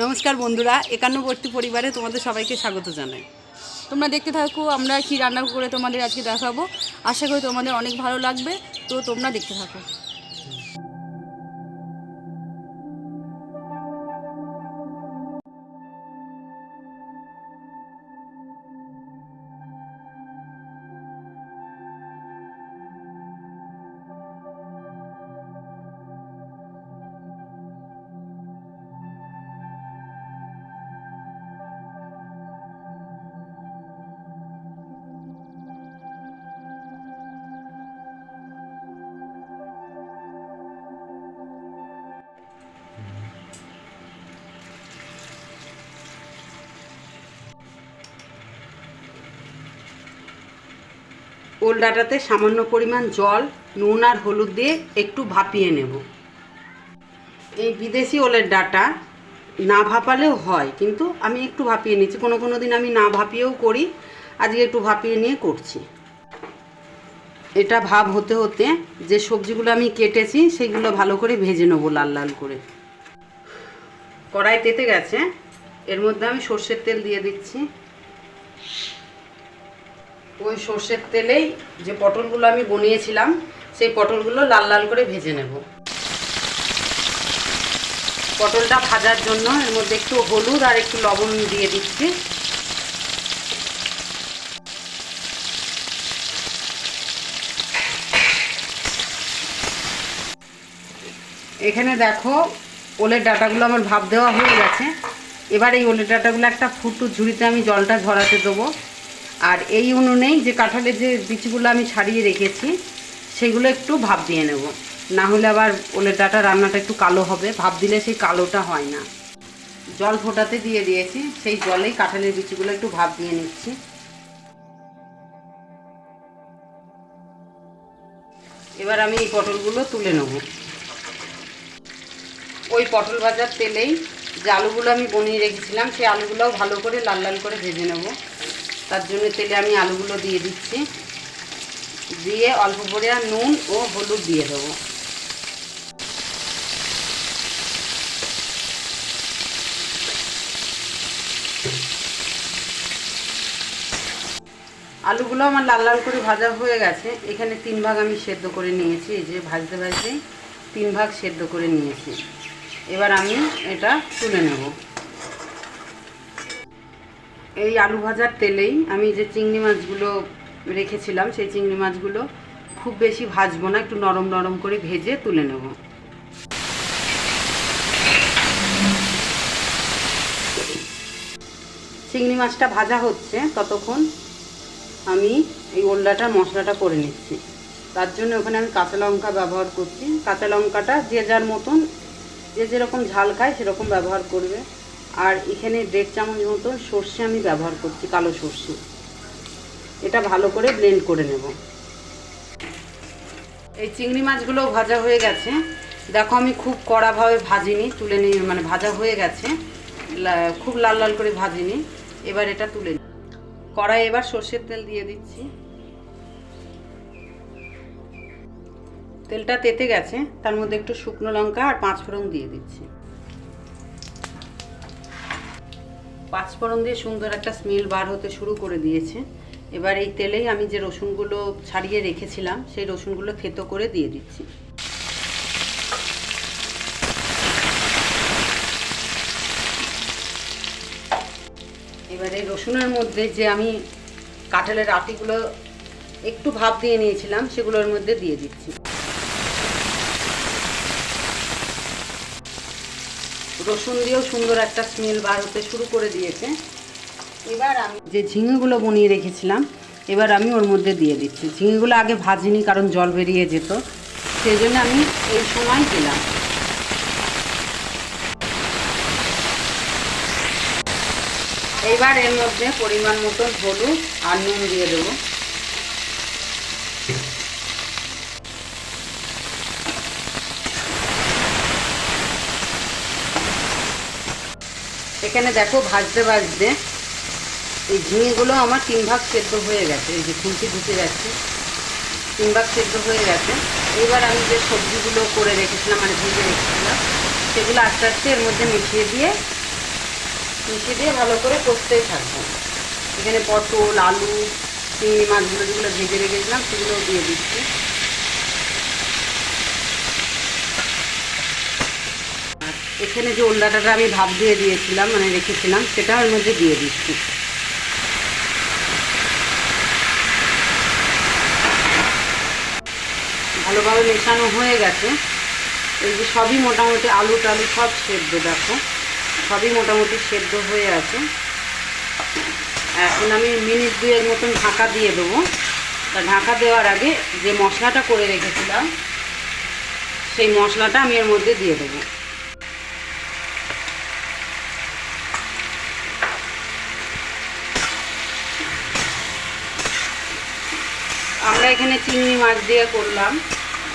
নমস্কার বন্ধুরা, একান্নবর্তী পরিবারে তোমাদের সবাইকে স্বাগত জানাই। তোমরা দেখতে থাকো আমরা কি রান্না করে তোমাদের আজকে দেখাবো। আশা করি তোমাদের অনেক ভালো লাগবে, তো তোমরা দেখতে থাকো। ওল ডাঁটাতে সামান্য পরিমাণ জল, নুন আর হলুদ দিয়ে একটু ভাপিয়ে নেব। এই বিদেশি ওলের ডাঁটা না ভাপালেও হয়, কিন্তু আমি একটু ভাপিয়ে নিচ্ছি। কোনো কোনো দিন আমি না ভাপিয়েও করি, আজকে একটু ভাপিয়ে নিয়ে করছি। এটা ভাপ হতে হতে যে সবজিগুলো আমি কেটেছি সেগুলো ভালো করে ভেজে নেবো লাল লাল করে। কড়াই তেতে গেছে, এর মধ্যে আমি সর্ষের তেল দিয়ে দিচ্ছি। ওই সর্ষের তেলেই যে পটলগুলো আমি বনিয়েছিলাম সেই পটলগুলো লাল লাল করে ভেজে নেব। পটলটা ভাজার জন্য এর মধ্যে একটু হলুদ আর একটু লবণ দিয়ে দিচ্ছি। এখানে দেখো ওলের ডাঁটাগুলো আমার ভাপ দেওয়া হয়ে গেছে। এবার এই ওলের ডাঁটাগুলো একটা ফুটো ঝুড়িতে আমি জলটা ঝরাতে দেবো। আর এই উনুনেই যে কাঁঠালের যে বিচিগুলো আমি ছাড়িয়ে রেখেছি সেগুলো একটু ভাপ দিয়ে নেব, না হলে আবার ওলের ডাঁটা রান্নাটা একটু কালো হবে। ভাপ দিলে সেই কালোটা হয় না। জল ফোটাতে দিয়ে দিয়েছি, সেই জলেই কাঁঠালের বিচিগুলো একটু ভাপ দিয়ে নিচ্ছি। এবার আমি এই পটলগুলো তুলে নেব। ওই পটল ভাজার তেলেই যে আলুগুলো আমি বনিয়ে রেখেছিলাম সেই আলুগুলোও ভালো করে লাল লাল করে ভেজে নেব। তার জন্য তেলে আমি আলুগুলো দিয়ে দিচ্ছি, দিয়ে অল্প করে নুন ও হলুদ দিয়ে দেবো। আলুগুলো আমার লাল লাল করে ভাজা হয়ে গেছে। এখানে 3 ভাগ আমি সেদ্ধ করে নিয়েছি, এই যে ভাজতে ভাজতে 3 ভাগ সেদ্ধ করে নিয়েছি। এবার আমি এটা তুলে নেব। এই আলু ভাজার তেলেই আমি যে চিংড়ি মাছগুলো রেখেছিলাম সেই চিংড়ি মাছগুলো খুব বেশি ভাজবো না, একটু নরম নরম করে ভেজে তুলে নেব। চিংড়ি মাছটা ভাজা হচ্ছে ততক্ষণ আমি এই ওলডাটার মশলাটা করে নিচ্ছি। তার জন্য ওখানে আমি কাঁচা লঙ্কা ব্যবহার করছি। কাঁচা লঙ্কাটা যে যার মতন, যে যেরকম ঝাল খায় সেরকম ব্যবহার করবে। আর এখানে 1.5 চামচ মতন সর্ষে আমি ব্যবহার করছি, কালো সর্ষে। এটা ভালো করে ব্লেন্ড করে নেব। এই চিংড়ি মাছগুলো ভাজা হয়ে গেছে। দেখো আমি খুব কড়াভাবে ভাজিনি, তুলে নিই, মানে ভাজা হয়ে গেছে, খুব লাল লাল করে ভাজিনি। এবার এটা তুলে নিই। কড়াই এবার সর্ষের তেল দিয়ে দিচ্ছি। তেলটা তেতে গেছে, তার মধ্যে একটু শুকনো লঙ্কা আর 5 ফোড়ন দিয়ে দিচ্ছি। 5 ফোড়ন দিয়ে সুন্দর একটা স্মেল বার হতে শুরু করে দিয়েছে। এবার এই তেলেই আমি যে রসুনগুলো ছাড়িয়ে রেখেছিলাম সেই রসুনগুলো থেতো করে দিয়ে দিচ্ছি। এবার এই রসুনের মধ্যে যে আমি কাঁঠালের আটিগুলো একটু ভাপ দিয়ে নিয়েছিলাম সেগুলোর মধ্যে দিয়ে দিচ্ছি। রসুন দিয়েও সুন্দর একটা স্মেল বার হতে শুরু করে দিয়েছে। এবার আমি যে ঝিঙেগুলো বনিয়ে রেখেছিলাম এবার আমি ওর মধ্যে দিয়ে দিচ্ছি। ঝিঙেগুলো আগে ভাজিনি, কারণ জল বেরিয়ে যেত, সেই জন্য আমি এই সময় দিলাম। এবার এর মধ্যে পরিমাণ মতন হলুদ আর নুন দিয়ে দেবো। এখানে দেখো ভাজতে ভাজতে এই ঝিঙেগুলো আমার 3 ভাগ সেদ্ধ হয়ে গেছে। এই যে খুন্তি ঢুকে যাচ্ছে, 3 ভাগ সেদ্ধ হয়ে গেছে। এবার আমি যে সবজিগুলো করে রেখেছিলাম, মানে ভেজে রেখেছিলাম, সেগুলো আস্তে আস্তে এর মধ্যে মিশিয়ে দিয়ে মিশিয়ে দিয়ে ভালো করে কষতেই থাকবো। এখানে পটল, আলু, চিংড়ি মাছগুলো যেগুলো ভেজে রেখেছিলাম সেগুলোও দিয়ে দিচ্ছি। আর এখানে যে ওল ডাঁটাটা আমি ভাপ দিয়ে দিয়েছিলাম, মানে রেখেছিলাম, সেটা ওর মধ্যে দিয়ে দিচ্ছি। ভালোভাবে মেশানো হয়ে গেছে। এই যে সবই মোটামুটি আলু টালু সব সেদ্ধ, দেখো সবই মোটামুটি সেদ্ধ হয়ে আছে। এখন আমি মিনিট 2 মতন ঢাকা দিয়ে দেবো। তা ঢাকা দেওয়ার আগে যে মশলাটা করে রেখেছিলাম সেই মশলাটা আমি এর মধ্যে দিয়ে দেবো। আমরা এখানে চিংড়ি মাছ দিয়ে করলাম,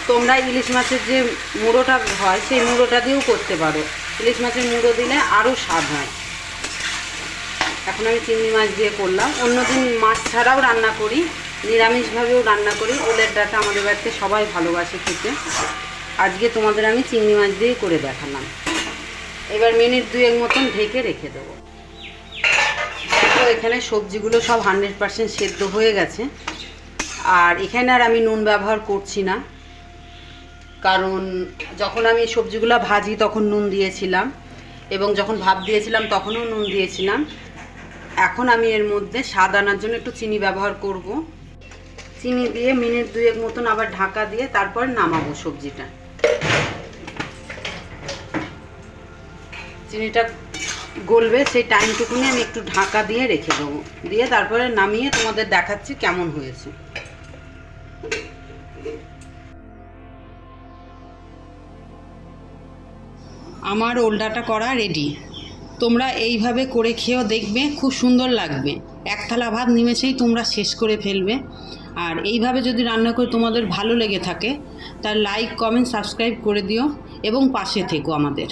তোমরা ইলিশ মাছের যে মুড়োটা হয় সেই মুড়োটা দিয়েও করতে পারো। ইলিশ মাছের মুড়ো দিলে আরও স্বাদ হয়। এখন আমি চিংড়ি মাছ দিয়ে করলাম। অন্যদিন মাছ ছাড়াও রান্না করি, নিরামিষভাবেও রান্না করি। ওলের ডাঁটা আমাদের বাড়িতে সবাই ভালোবাসে খেতে। আজকে তোমাদের আমি চিংড়ি মাছ দিয়েই করে দেখালাম। এবার মিনিট 2 মতন ঢেকে রেখে দেবো। দেখো এখানে সবজিগুলো সব 100% সেদ্ধ হয়ে গেছে। আর এখানে আর আমি নুন ব্যবহার করছি না, কারণ যখন আমি সবজিগুলো ভাজি তখন নুন দিয়েছিলাম, এবং যখন ভাপ দিয়েছিলাম তখনও নুন দিয়েছিলাম। এখন আমি এর মধ্যে স্বাদ আনার জন্য একটু চিনি ব্যবহার করব। চিনি দিয়ে মিনিট 2 মতন আবার ঢাকা দিয়ে তারপর নামাবো সবজিটা। চিনিটা গলবে সেই টাইমটুকুনি আমি একটু ঢাকা দিয়ে রেখে দেবো, দিয়ে তারপরে নামিয়ে তোমাদের দেখাচ্ছি কেমন হয়েছে। আমার ওল ডাঁটা করা রেডি। তোমরা এইভাবে করে খেয়েও দেখবে, খুব সুন্দর লাগবে। এক থালা ভাত নিমেষেই তোমরা শেষ করে ফেলবে। আর এইভাবে যদি রান্না করে তোমাদের ভালো লেগে থাকে তাহলে লাইক, কমেন্ট, সাবস্ক্রাইব করে দিও এবং পাশে থেকো আমাদের।